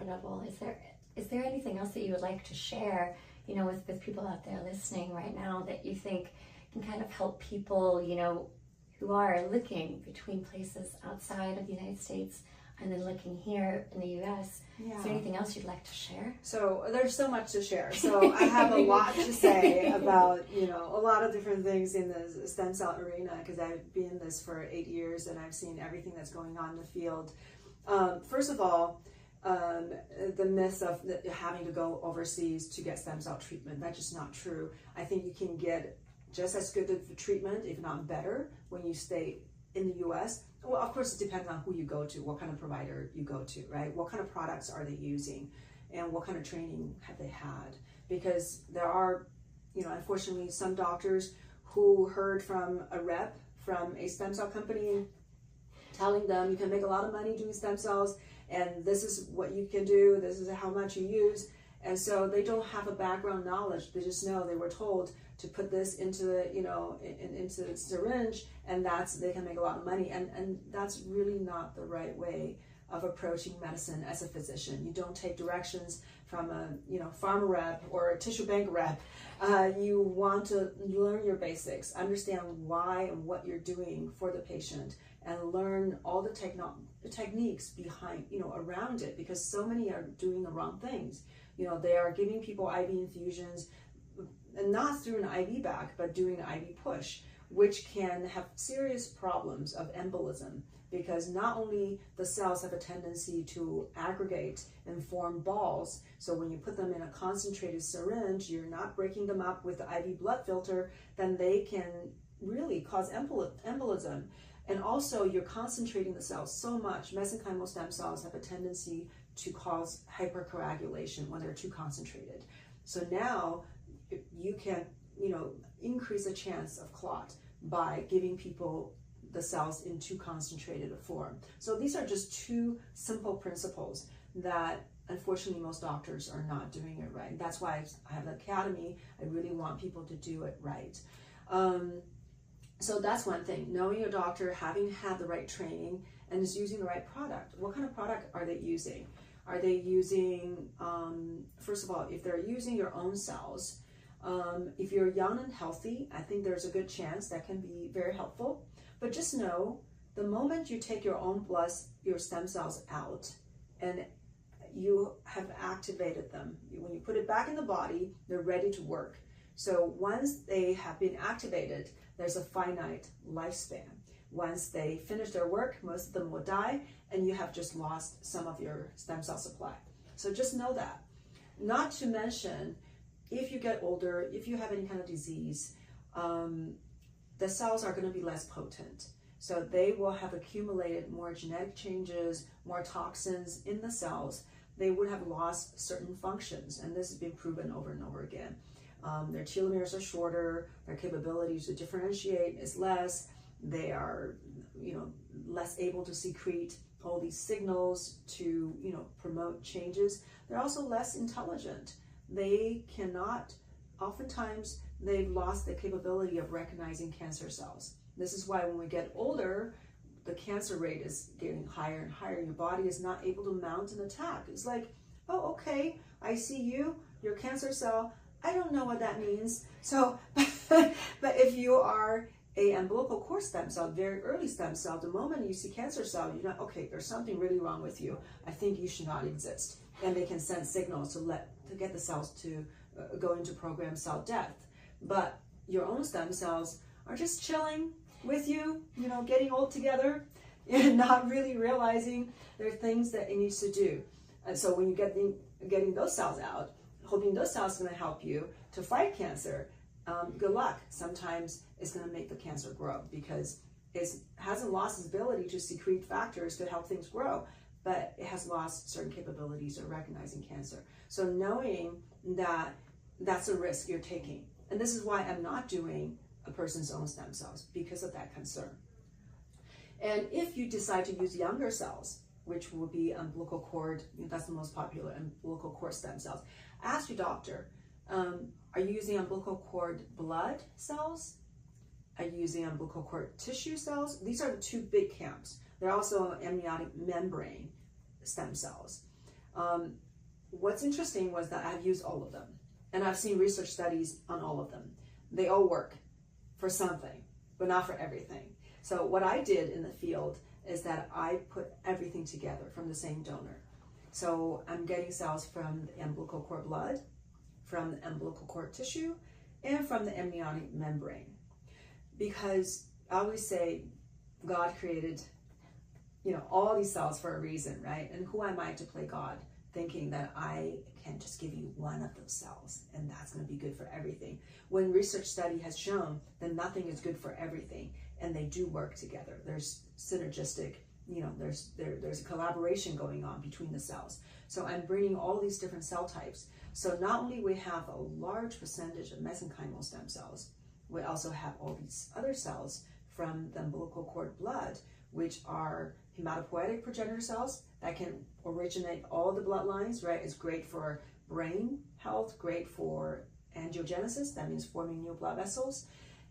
incredible. Is there anything else that you would like to share, you know, with people out there listening right now that you think can kind of help people, you know, who are looking between places outside of the United States and then looking here in the U.S.? Yeah. Is there anything else you'd like to share? So there's so much to share. So I have a lot to say about, you know, a lot of different things in the stem cell arena, because I've been in this for 8 years and I've seen everything that's going on in the field. First of all, the myth of having to go overseas to get stem cell treatment, that's just not true. I think you can get just as good of treatment, if not better, when you stay in the U.S. Well, of course, it depends on who you go to, what kind of provider you go to, right? What kind of products are they using, and what kind of training have they had? Because there are, you know, unfortunately, some doctors who heard from a rep from a stem cell company telling them you can make a lot of money doing stem cells, and this is what you can do, this is how much you use. And so they don't have a background knowledge. They just know they were told to put this into the, you know, into the syringe, and they can make a lot of money. And that's really not the right way of approaching medicine as a physician. You don't take directions from a, you know, pharma rep or a tissue bank rep. You want to learn your basics, understand why and what you're doing for the patient, and learn all the techniques behind, you know, around it, because so many are doing the wrong things. You know, they are giving people IV infusions, and not through an IV bag, but doing an IV push, which can have serious problems of embolism, because not only the cells have a tendency to aggregate and form balls, so when you put them in a concentrated syringe, you're not breaking them up with the IV blood filter, then they can really cause embolism. And also, you're concentrating the cells so much. Mesenchymal stem cells have a tendency to cause hypercoagulation when they're too concentrated. So now you can, you know, increase the chance of clot by giving people the cells in too concentrated a form. So these are just two simple principles that unfortunately most doctors are not doing it right. That's why I have the academy. I really want people to do it right. So that's one thing, knowing your doctor, having had the right training, and is using the right product. What kind of product are they using? Are they using, first of all, if they're using your own cells, if you're young and healthy, I think there's a good chance that can be very helpful. But just know, the moment you take your own your stem cells out, and you have activated them, when you put it back in the body, they're ready to work. So once they have been activated, there's a finite lifespan. Once they finish their work, most of them will die, and you have just lost some of your stem cell supply. So just know that. Not to mention, if you get older, if you have any kind of disease, the cells are going to be less potent. So they will have accumulated more genetic changes, more toxins in the cells. They would have lost certain functions, and this has been proven over and over again. Their telomeres are shorter, their capability to differentiate is less, they are, you know, less able to secrete all these signals to, you know, promote changes. They're also less intelligent. They cannot, oftentimes they've lost the capability of recognizing cancer cells. This is why when we get older, the cancer rate is getting higher and higher. Your body is not able to mount an attack. It's like, oh, okay, I see you, your cancer cell, I don't know what that means. So, but if you are a umbilical cord stem cell, very early stem cell, the moment you see cancer cell, you know, okay, there's something really wrong with you. I think you should not exist. And they can send signals to get the cells to go into programmed cell death. But your own stem cells are just chilling with you, you know, getting old together and not really realizing there are things that it needs to do. And so when you getting those cells out, hoping those cells are going to help you to fight cancer, good luck. Sometimes it's going to make the cancer grow because it hasn't lost its ability to secrete factors to help things grow, but it has lost certain capabilities of recognizing cancer. So knowing that that's a risk you're taking. And this is why I'm not doing a person's own stem cells, because of that concern. And if you decide to use younger cells, which will be umbilical cord, that's the most popular, umbilical cord stem cells, ask your doctor, are you using umbilical cord blood cells? Are you using umbilical cord tissue cells? These are the two big camps. They're also amniotic membrane stem cells. What's interesting was that I've used all of them, and I've seen research studies on all of them. They all work for something, but not for everything. So what I did in the field is that I put everything together from the same donor. So I'm getting cells from the umbilical cord blood, from the umbilical cord tissue, and from the amniotic membrane. Because I always say God created, all these cells for a reason, right? And who am I to play God, thinking that I can just give you one of those cells and that's going to be good for everything, when research study has shown that nothing is good for everything, and they do work together. There's synergistic, there's a collaboration going on between the cells. So I'm bringing all these different cell types. So not only we have a large percentage of mesenchymal stem cells, we also have all these other cells from the umbilical cord blood, which are hematopoietic progenitor cells that can originate all the bloodlines, right? It's great for brain health, great for angiogenesis, that means forming new blood vessels.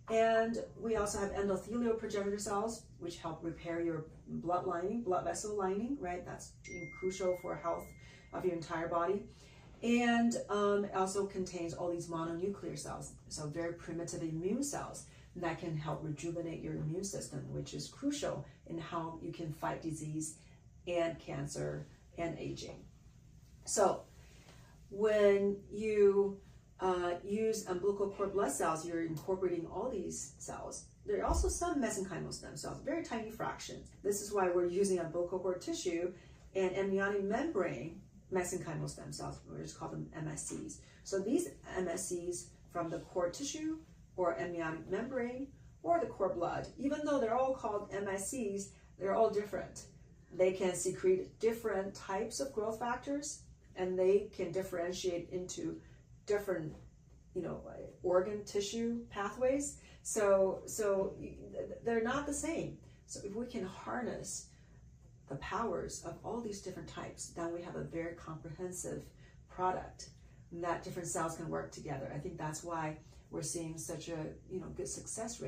And we also have endothelial progenitor cells, which help repair your blood vessel lining, right? That's crucial for health of your entire body. And it also contains all these mononuclear cells, so very primitive immune cells that can help rejuvenate your immune system, which is crucial in how you can fight disease and cancer and aging. So when you use umbilical cord blood cells, you're incorporating all these cells. There are also some mesenchymal stem cells, very tiny fractions. This is why we're using umbilical cord tissue and amniotic membrane mesenchymal stem cells. We just call them MSCs. So these MSCs from the cord tissue or amniotic membrane or the cord blood, even though they're all called MSCs, they're all different. They can secrete different types of growth factors, and they can differentiate into different, organ tissue pathways. So they're not the same. So if we can harness the powers of all these different types, then we have a very comprehensive product that different cells can work together. I think that's why we're seeing such a good success rate.